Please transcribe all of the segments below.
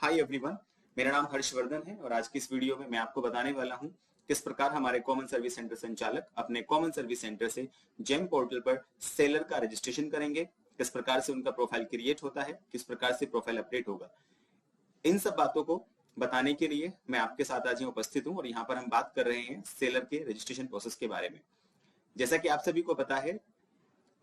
Hi everyone, मेरा नाम हर्षवर्धन है और आज की इस वीडियो में मैं आपको बताने वाला हूं किस प्रकार हमारे कॉमन सर्विस सेंटर संचालक अपने कॉमन सर्विस सेंटर से जेम पोर्टल पर सेलर का रजिस्ट्रेशन करेंगे, किस प्रकार से उनका प्रोफाइल क्रिएट होता है, किस प्रकार से प्रोफाइल अपडेट होगा। इन सब बातों को बताने के लिए मैं आपके साथ आज यहाँ उपस्थित हूँ और यहाँ पर हम बात कर रहे हैं सेलर के रजिस्ट्रेशन प्रोसेस के बारे में। जैसा कि आप सभी को पता है,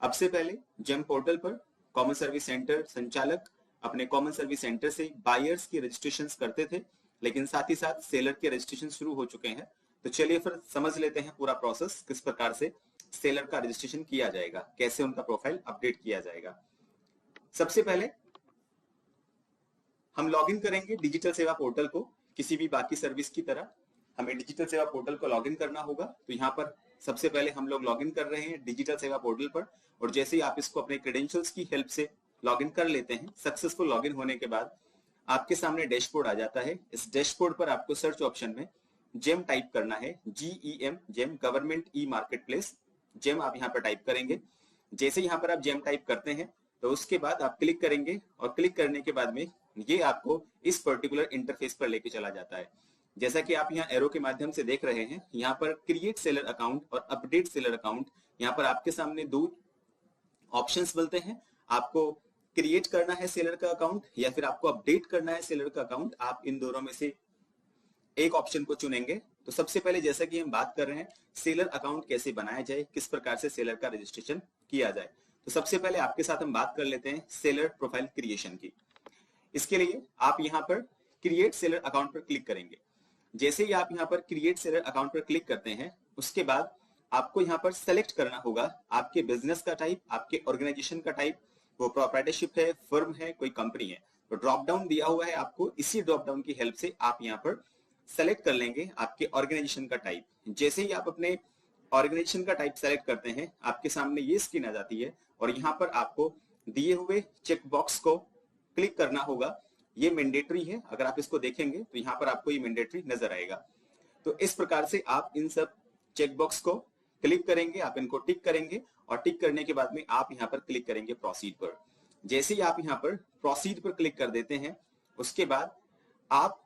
अब से पहले जेम पोर्टल पर कॉमन सर्विस सेंटर संचालक अपने कॉमन सर्विस सेंटर से बायर्स की रजिस्ट्रेशंस करते थे, लेकिन साथ ही साथ सेलर के रजिस्ट्रेशन शुरू हो चुके हैं। तो चलिए फिर समझ लेते हैं पूरा प्रोसेस, किस प्रकार से सेलर का रजिस्ट्रेशन किया जाएगा, कैसे उनका प्रोफाइल अपडेट किया जाएगा। सबसे पहले हम लॉगिन करेंगे डिजिटल सेवा पोर्टल को। किसी भी बाकी सर्विस की तरह हमें डिजिटल सेवा पोर्टल को लॉगिन करना होगा। तो यहाँ पर सबसे पहले हम लोग लॉगिन कर रहे हैं डिजिटल सेवा पोर्टल पर, और जैसे ही आप इसको अपने क्रेडेंशियल्स की हेल्प से लॉगिन कर लेते हैं, सक्सेसफुल लॉगिन होने के बाद आपके सामने डैशबोर्ड आ जाता है। इस डैशबोर्ड पर आपको सर्च ऑप्शन में जेम टाइप करना है, GEM, GeM government e market place. GeM आप यहाँ पर टाइप करेंगे। जैसे यहाँ पर आप जेम टाइप करते हैं तो उसके बाद आप क्लिक करेंगे, और क्लिक करने के बाद में ये आपको इस पर्टिकुलर इंटरफेस पर लेके चला जाता है। जैसा कि आप यहाँ एरो के माध्यम से देख रहे हैं, यहाँ पर क्रिएट सेलर अकाउंट और अपडेट सेलर अकाउंट, यहाँ पर आपके सामने दो ऑप्शंस मिलते हैं। आपको क्रिएट करना है सेलर का अकाउंट या फिर आपको अपडेट करना है सेलर का अकाउंट। आप इन दोनों में से एक ऑप्शन को चुनेंगे। तो सबसे पहले जैसा कि हम बात कर रहे हैं सेलर अकाउंट कैसे बनाया जाए, किस प्रकार से सेलर का रजिस्ट्रेशन किया जाए, तो सबसे पहले आपके साथ हम बात कर लेते हैं सेलर प्रोफाइल क्रिएशन की। इसके लिए आप यहाँ पर क्रिएट सेलर अकाउंट पर क्लिक करेंगे। जैसे ही आप यहाँ पर क्रिएट सेलर अकाउंट पर क्लिक करते हैं, उसके बाद आपको यहाँ पर सेलेक्ट करना होगा आपके बिजनेस का टाइप, आपके ऑर्गेनाइजेशन का टाइप, वो प्रोप्राइटरशिप है, फर्म है, कोई कंपनी है। तो ड्रॉप डाउन दिया हुआ है आपको, इसी ड्रॉप डाउन की हेल्प से आप यहाँ पर सेलेक्ट कर लेंगे आपके ऑर्गेनाइजेशन का टाइप। जैसे ही आप अपने ऑर्गेनाइजेशन का टाइप सेलेक्ट करते हैं, आपके सामने ये स्क्रीन आ जाती है और यहाँ पर आपको दिए हुए चेक बॉक्स को क्लिक करना होगा। ये मैंडेटरी है, अगर आप इसको देखेंगे तो यहाँ पर आपको ये मैंडेटरी नजर आएगा। तो इस प्रकार से आप इन सब चेक बॉक्स को क्लिक करेंगे, आप इनको टिक करेंगे, और टिक करने के बाद में आप यहाँ पर क्लिक करेंगे प्रोसीड पर। जैसे ही आप यहाँ पर प्रोसीड पर क्लिक कर देते हैं, उसके बाद आप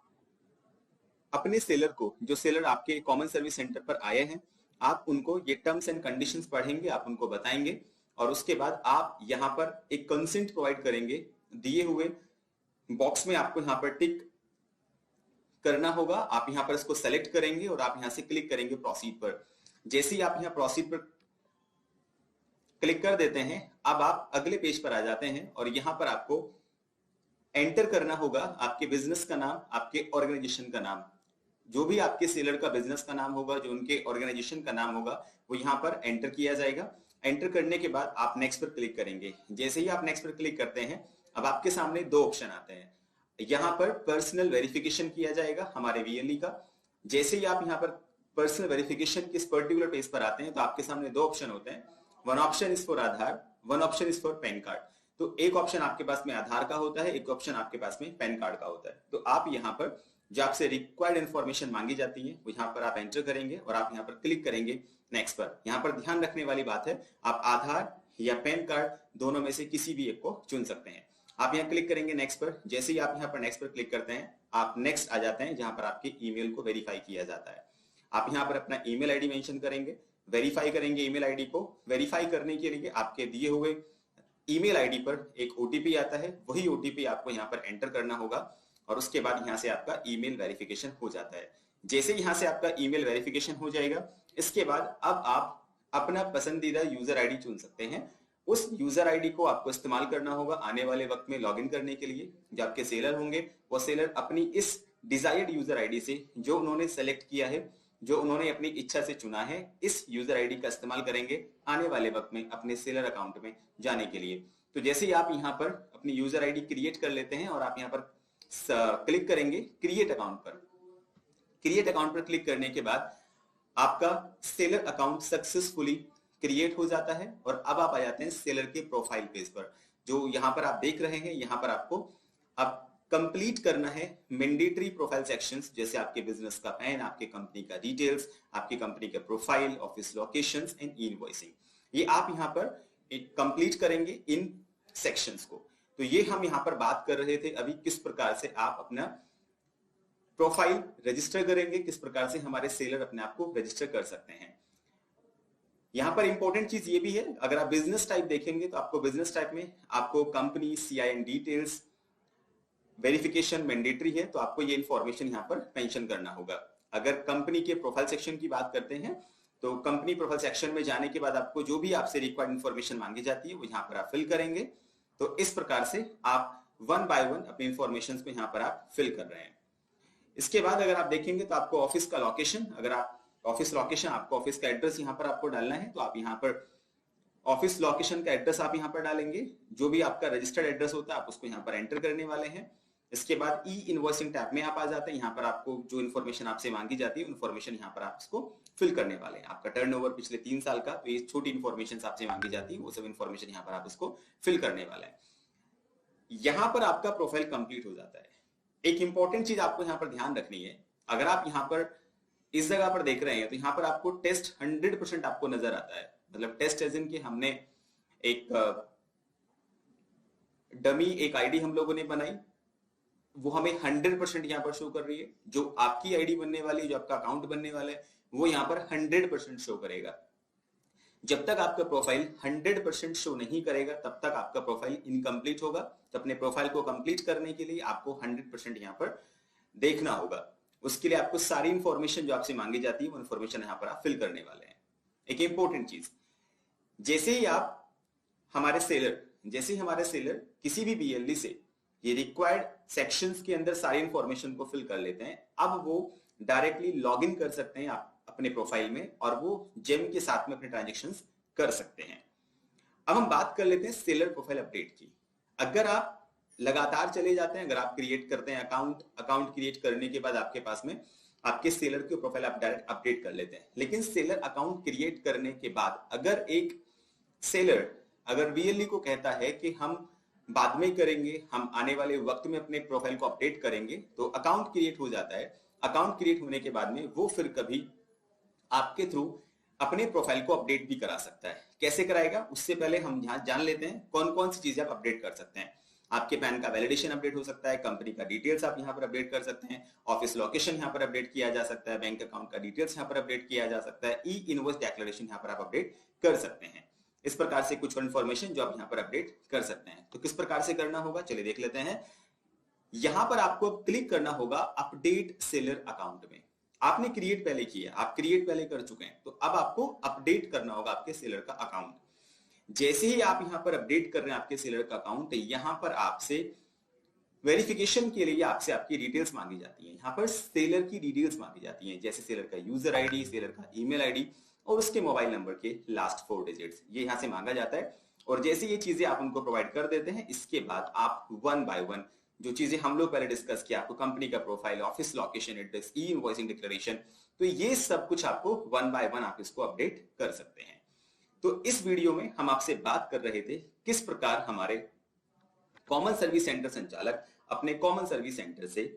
अपने सेलर को, जो सेलर आपके कॉमन सर्विस सेंटर पर आए हैं, आप उनको ये टर्म्स एंड कंडीशंस पढ़ेंगे, आप उनको बताएंगे, और उसके बाद आप यहाँ पर एक कंसेंट प्रोवाइड करेंगे। दिए हुए बॉक्स में आपको यहाँ पर टिक करना होगा। आप यहाँ पर इसको सेलेक्ट करेंगे और आप यहाँ से क्लिक करेंगे प्रोसीड पर। जैसे ही आप यहाँ प्रोसीड पर क्लिक कर देते हैं, अब आप अगले पेज पर आ जाते हैं और यहाँ पर आपको एंटर करना होगा आपके बिजनेस का नाम, आपके ऑर्गेनाइजेशन का नाम। जो भी आपके सेलर का बिजनेस का नाम होगा, जो उनके ऑर्गेनाइजेशन का नाम होगा, वो यहाँ पर एंटर किया जाएगा। एंटर करने के बाद आप नेक्स्ट पर क्लिक करेंगे। जैसे ही आप नेक्स्ट पर क्लिक करते हैं, अब आपके सामने दो ऑप्शन आते हैं। यहाँ पर पर्सनल वेरिफिकेशन किया जाएगा हमारे VLE का। जैसे ही आप यहाँ पर पर्सनल वेरिफिकेशन किस पर्टिकुलर पेज पर आते हैं, तो आपके सामने दो ऑप्शन होते हैं। One option is for Aadhaar, one option is for pan card. तो एक ऑप्शन आपके पास में आधार का होता है, एक ऑप्शन आपके पास में पैन कार्ड का होता है। तो आप यहाँ पर जो आपसे रिक्वायर्ड इन्फॉर्मेशन मांगी जाती है, वो यहाँ पर आप एंटर करेंगे और आप यहाँ पर क्लिक करेंगे नेक्स्ट पर। यहाँ पर ध्यान रखने वाली बात है, आप आधार या पैन कार्ड दोनों में से किसी भी एक को चुन सकते हैं। आप यहाँ क्लिक करेंगे नेक्स्ट पर। जैसे ही आप यहाँ पर नेक्स्ट पर क्लिक करते हैं, आप नेक्स्ट आ जाते हैं, जहां पर आपके ईमेल को वेरीफाई किया जाता है। आप यहाँ पर अपना ईमेल आईडी मेंशन करेंगे, वेरीफाई करेंगे ईमेल आईडी को। वेरीफाई करने के लिए आपके दिए हुए ईमेल आईडी पर एक OTP आता है, वही OTP आपको यहाँ पर एंटर करना होगा, और उसके बाद यहाँ से आपका ईमेल वेरिफिकेशन हो जाता है। जैसे यहाँ से आपका ईमेल वेरिफिकेशन हो जाएगा, इसके बाद अब आप अपना पसंदीदा यूजर आईडी चुन सकते हैं। उस यूजर आईडी को आपको इस्तेमाल करना होगा आने वाले वक्त में लॉगिन करने के लिए। जो आपके सेलर होंगे, वो सेलर अपनी इस डिजायर्ड यूजर आईडी से, जो उन्होंने सेलेक्ट किया है, जो उन्होंने अपनी इच्छा से चुना है, इस यूजर आईडी का इस्तेमाल करेंगे आने वाले वक्त में अपने सेलर अकाउंट में जाने के लिए। तो जैसे ही आप यहाँ पर अपनी यूजर आईडी क्रिएट कर लेते हैं और आप यहाँ पर क्लिक करेंगे क्रिएट अकाउंट पर। क्रिएट अकाउंट पर क्लिक करने के बाद आपका सेलर अकाउंट सक्सेसफुली क्रिएट हो जाता है, और अब आप आ जाते हैं सेलर के प्रोफाइल पेज पर। जो यहाँ पर आप देख रहे हैं, यहाँ पर आपको अब कंप्लीट करना है मैंडेटरी प्रोफाइल सेक्शंस, जैसे आपके बिजनेस का पैन, आपके कंपनी का डिटेल्स, आपकी कंपनी का profile, office locations and invoicing. ये आप यहाँ पर कंप्लीट करेंगे इन सेक्शंस को। तो ये हम यहाँ पर बात कर रहे थे अभी किस प्रकार से आप अपना प्रोफाइल रजिस्टर करेंगे, किस प्रकार से हमारे सेलर अपने आप को रजिस्टर कर सकते हैं। यहां पर इंपॉर्टेंट चीज ये भी है, अगर आप बिजनेस टाइप देखेंगे तो आपको बिजनेस टाइप में आपको company CIN details verification mandatory है, तो आपको ये इंफॉर्मेशन यहाँ पर मेंशन करना होगा। अगर कंपनी के प्रोफाइल सेक्शन की बात करते हैं तो कंपनी प्रोफाइल सेक्शन में जाने के बाद आपको जो भी आपसे रिक्वायर्ड इंफॉर्मेशन मांगी जाती है वो यहाँ पर आप फिल करेंगे। तो इस प्रकार से आप वन बाय वन अपने इंफॉर्मेशन को यहाँ पर आप फिल कर रहे हैं। इसके बाद अगर आप देखेंगे तो आपको ऑफिस का लोकेशन, अगर आप ऑफिस लोकेशन, आपको ऑफिस का एड्रेस यहाँ पर आपको डालना है, तो आप यहाँ पर ऑफिस लोकेशन का एड्रेस आप यहाँ पर डालेंगे। जो भी आपका रजिस्टर्ड एड्रेस होता है आप उसको यहाँ पर एंटर करने वाले हैं। इसके बाद ई इनवॉइसिंग टैब में आप आ जाते हैं। यहाँ पर आपको जो इन्फॉर्मेशन आपसे मांगी जाती है इन्फॉर्मेशन यहाँ पर आप इसको फिल करने वाले हैं। आपका टर्नओवर पिछले 3 साल का, तो ये छोटी इन्फॉर्मेशन आपसे मांगी जाती है वो सब इन्फॉर्मेशन यहाँ पर आप इसको फिल करने वाले हैं। यहाँ पर आपका प्रोफाइल कंप्लीट हो जाता है। एक इंपॉर्टेंट चीज आपको यहाँ पर ध्यान रखनी है, अगर आप यहाँ पर इस जगह पर देख रहे हैं तो यहाँ पर आपको टेस्ट 100% आपको नजर आता है। मतलब टेस्ट एज इन कि हमने एक डमी एक आईडी हम लोगों ने बनाई, वो हमें 100% यहाँ पर शो कर रही है। जो आपकी आईडी बनने वाली है, जो आपका अकाउंट बनने वाला है, वो यहाँ पर 100% शो करेगा। जब तक आपका प्रोफाइल 100% शो नहीं करेगा तब तक आपका प्रोफाइल इनकम्प्लीट होगा। तो अपने प्रोफाइल को कंप्लीट करने के लिए आपको 100% यहाँ पर देखना होगा। उसके लिए आपको सारी इंफॉर्मेशन जो आपसे मांगी जाती है वो इंफॉर्मेशन यहाँ पर आप फिल करने वाले हैं। एक इंपॉर्टेंट चीज, जैसे ही हमारे सेलर किसी भी BLE से ये रिक्वायर्ड सेक्शंस के अंदर सारी इंफॉर्मेशन को फिल कर लेते हैं, अब वो डायरेक्टली लॉग इन कर सकते हैं आप अपने प्रोफाइल में और वो जेम के साथ में अपने ट्रांजेक्शंस कर सकते हैं। अब हम बात कर लेते हैं सेलर प्रोफाइल अपडेट की। अगर आप लगातार चले जाते हैं, अगर आप क्रिएट करते हैं अकाउंट क्रिएट करने के बाद आपके पास में आपके सेलर की प्रोफाइल आप डायरेक्ट अपडेट कर लेते हैं, लेकिन सेलर अकाउंट क्रिएट करने के बाद अगर एक सेलर अगर BLE को कहता है कि हम बाद में करेंगे, हम आने वाले वक्त में अपने प्रोफाइल को अपडेट करेंगे, तो अकाउंट क्रिएट हो जाता है। अकाउंट क्रिएट होने के बाद में वो फिर कभी आपके थ्रू अपने प्रोफाइल को अपडेट भी करा सकता है। कैसे कराएगा, उससे पहले हम यहाँ जान लेते हैं कौन कौन सी चीजें आप अपडेट कर सकते हैं। आपके पैन का वैलिडेशन अपडेट हो सकता है, कंपनी का डिटेल्स आप यहाँ पर अपडेट कर सकते हैं, ऑफिस लोकेशन यहाँ पर अपडेट किया जा सकता है, बैंक अकाउंट का डिटेल्स यहाँ पर अपडेट किया जा सकता है, ई इनवॉइस डिक्लेरेशन यहाँ पर आप अपडेट कर सकते हैं। इस प्रकार से कुछ इन्फॉर्मेशन जो आप यहाँ पर अपडेट कर सकते हैं। तो किस प्रकार से करना होगा चलिए देख लेते हैं। यहाँ पर आपको क्लिक करना होगा अपडेट सेलर अकाउंट में। आपने क्रिएट पहले किया, आप क्रिएट पहले कर चुके हैं, तो अब आपको अपडेट करना होगा आपके सेलर का अकाउंट। जैसे ही आप यहाँ पर अपडेट कर रहे हैं आपके सेलर का अकाउंट, यहाँ पर आपसे वेरिफिकेशन के लिए आपसे आपकी डिटेल्स मांगी जाती है। यहाँ पर सेलर की डिटेल्स मांगी जाती हैं, जैसे सेलर का यूजर आईडी, सेलर का ईमेल आईडी और उसके मोबाइल नंबर के लास्ट 4 डिजिट्स, ये यहाँ से मांगा जाता है। और जैसे ये चीजें आप उनको प्रोवाइड कर देते हैं, इसके बाद आप वन बाय वन जो चीजें हम लोग पहले डिस्कस किया, आपको कंपनी का प्रोफाइल, ऑफिस लोकेशन एड्रेस, ई इनवॉइसिंग डिक्लेरेशन, तो ये सब कुछ आपको वन बाय वन आप इसको अपडेट कर सकते हैं। तो इस वीडियो में हम आपसे बात कर रहे थे किस प्रकार हमारे कॉमन सर्विस सेंटर संचालक अपने कॉमन सर्विस सेंटर से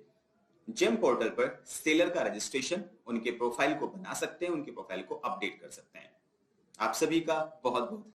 जेम पोर्टल पर सेलर का रजिस्ट्रेशन, उनके प्रोफाइल को बना सकते हैं, उनके प्रोफाइल को अपडेट कर सकते हैं। आप सभी का बहुत बहुत